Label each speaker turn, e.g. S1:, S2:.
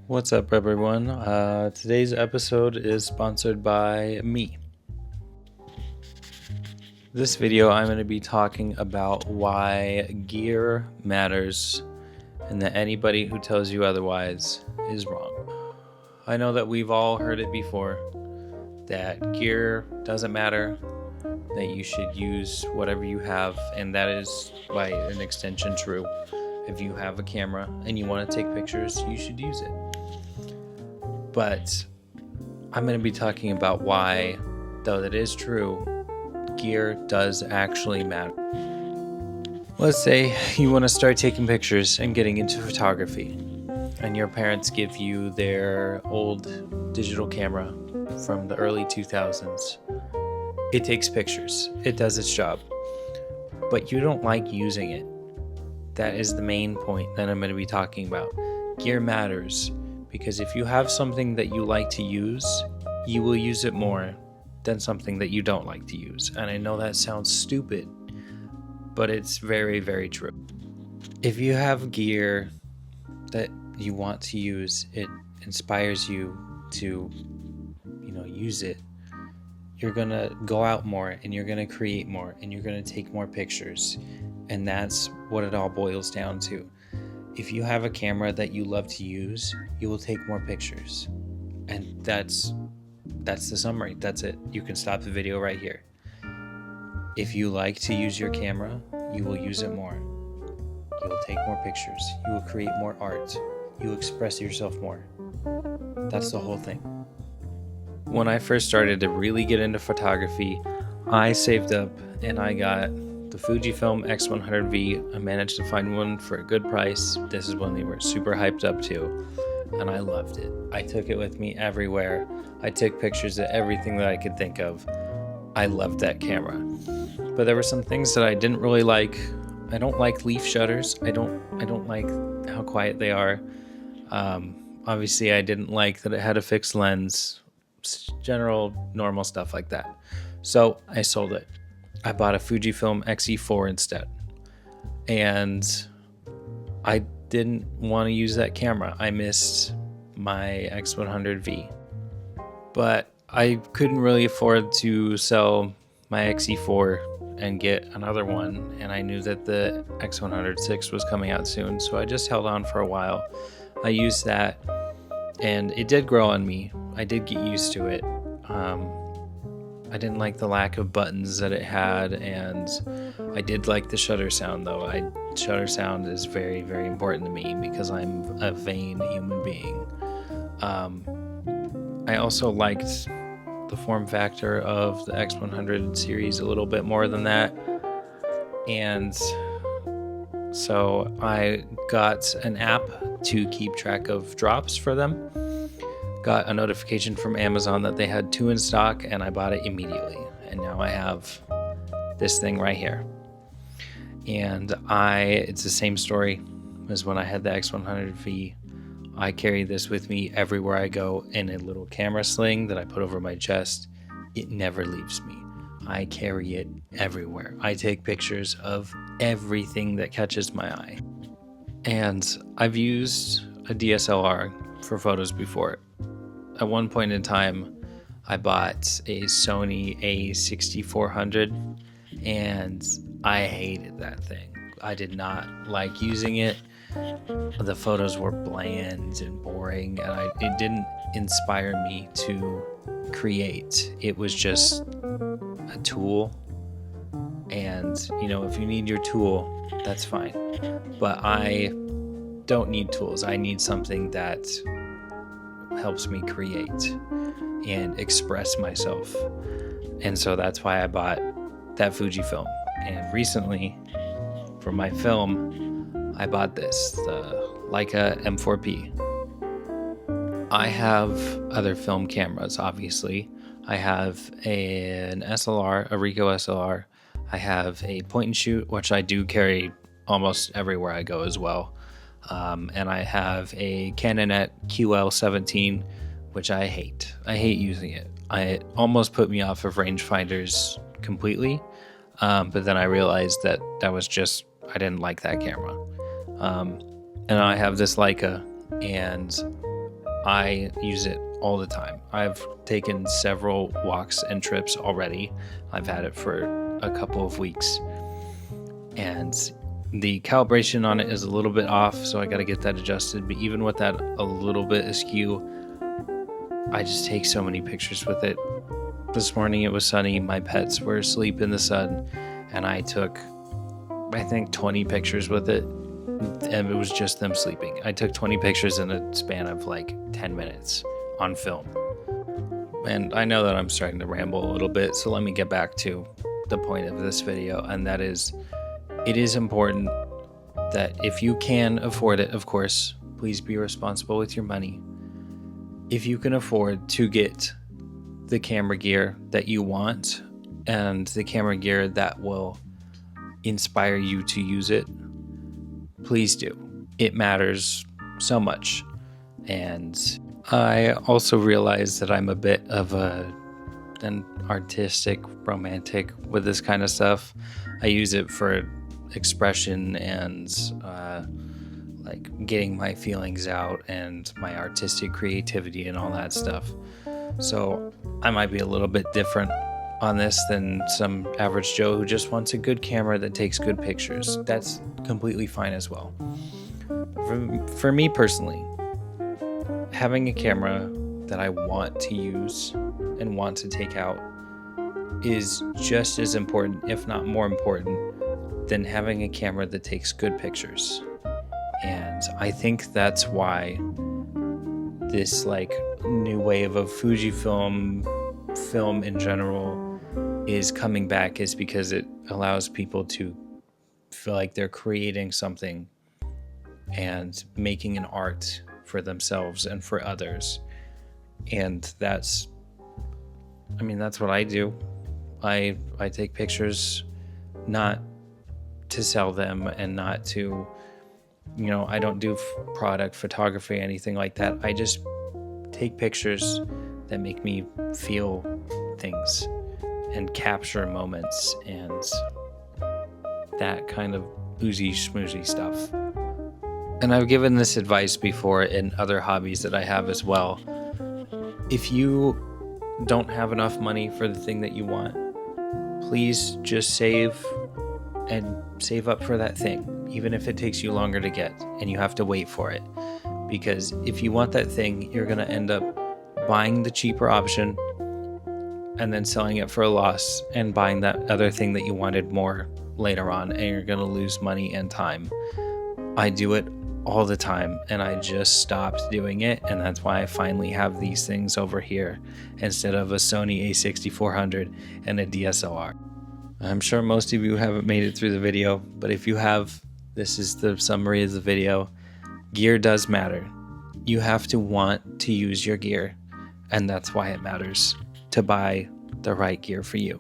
S1: What's up, everyone? Today's episode is sponsored by me. This video, I'm going to be talking about why gear matters and that anybody who tells you otherwise is wrong. I know that we've all heard it before, that gear doesn't matter, that you should use whatever you have, and that is by an extension true. If you have a camera and you want to take pictures, you should use it. But I'm going to be talking about why, though that is true, gear does actually matter. Let's say you want to start taking pictures and getting into photography, and your parents give you their old digital camera from the early 2000s. It takes pictures. It does its job. But you don't like using it. That is the main point that I'm going to be talking about. Gear matters because if you have something that you like to use, you will use it more than something that you don't like to use. And I know that sounds stupid, but it's very, very true. If you have gear that you want to use, it inspires you to, use it. You're going to go out more and you're going to create more and you're going to take more pictures. And that's what it all boils down to. If you have a camera that you love to use, you will take more pictures. And that's the summary. That's it. You can stop the video right here. If you like to use your camera, you will use it more. You will take more pictures. You will create more art. You will express yourself more. That's the whole thing. When I first started to really get into photography, I saved up and I got the Fujifilm X100V. I managed to find one for a good price. This is one they were super hyped up to, and I loved it. I took it with me everywhere. I took pictures of everything that I could think of. I loved that camera. But there were some things that I didn't really like. I don't like leaf shutters. I don't like how quiet they are. Obviously, I didn't like that it had a fixed lens. General normal stuff like that. So I sold it. I bought a Fujifilm X-E4 instead. And I didn't want to use that camera. I missed my X100V. But I couldn't really afford to sell my X-E4 and get another one. And I knew that the X100VI was coming out soon. So I just held on for a while. I used that. And it did grow on me. I did get used to it. I didn't like the lack of buttons that it had, and I did like the shutter sound, though. Shutter sound is very, very important to me because I'm a vain human being. I also liked the form factor of the X100 series a little bit more than that. And so I got an app to keep track of drops for them. Got a notification from Amazon that they had 2 in stock, and I bought it immediately. And now I have this thing right here. And it's the same story as when I had the X100V. I carry this with me everywhere I go in a little camera sling that I put over my chest. It never leaves me. I carry it everywhere. I take pictures of everything that catches my eye. And I've used a DSLR for photos before. At one point in time, I bought a Sony A6400 and I hated that thing. I did not like using it. The photos were bland and boring, and it didn't inspire me to create. It was just a tool. And, if you need your tool, that's fine. But I don't need tools. I need something that helps me create and express myself. And so that's why I bought that Fujifilm. And recently, for my film, I bought this, the Leica M4P. I have other film cameras, obviously. I have an SLR, a Ricoh SLR. I have a point and shoot, which I do carry almost everywhere I go as well. And I have a Canon QL17, which I hate. I hate using it. It almost put me off of rangefinders completely. But then I realized that was just, I didn't like that camera. And I have this Leica, and I use it all the time. I've taken several walks and trips already. I've had it for a couple of weeks, and the calibration on it is a little bit off, so I got to get that adjusted. But even with that a little bit askew, I just take so many pictures with it. This morning it was sunny, my pets were asleep in the sun, and I took, I think, 20 pictures with it, and it was just them sleeping. I took 20 pictures in a span of like 10 minutes on film. And I know that I'm starting to ramble a little bit, so let me get back to the point of this video, and that is, it is important that if you can afford it, of course, please be responsible with your money. If you can afford to get the camera gear that you want and the camera gear that will inspire you to use it, please do. It matters so much. And I also realize that I'm a bit of an artistic romantic with this kind of stuff. I use it for expression and like getting my feelings out and my artistic creativity and all that stuff. So I might be a little bit different on this than some average Joe who just wants a good camera that takes good pictures. That's completely fine as well. For me personally, having a camera that I want to use and want to take out is just as important, if not more important, than having a camera that takes good pictures. And I think that's why this like new wave of Fujifilm film in general is coming back, is because it allows people to feel like they're creating something and making an art for themselves and for others. And that's what I do. I take pictures not to sell them and not to, I don't do product photography, anything like that. I just take pictures that make me feel things and capture moments and that kind of oozy schmoozy stuff. And I've given this advice before in other hobbies that I have as well. If you don't have enough money for the thing that you want, please just save up for that thing, even if it takes you longer to get and you have to wait for it. Because if you want that thing, you're going to end up buying the cheaper option and then selling it for a loss and buying that other thing that you wanted more later on, and you're going to lose money and time. I do it all the time, and I just stopped doing it, and that's why I finally have these things over here instead of a Sony a6400 and a DSLR. I'm sure most of you haven't made it through the video, but if you have, this is the summary of the video. Gear does matter. You have to want to use your gear, and that's why it matters to buy the right gear for you.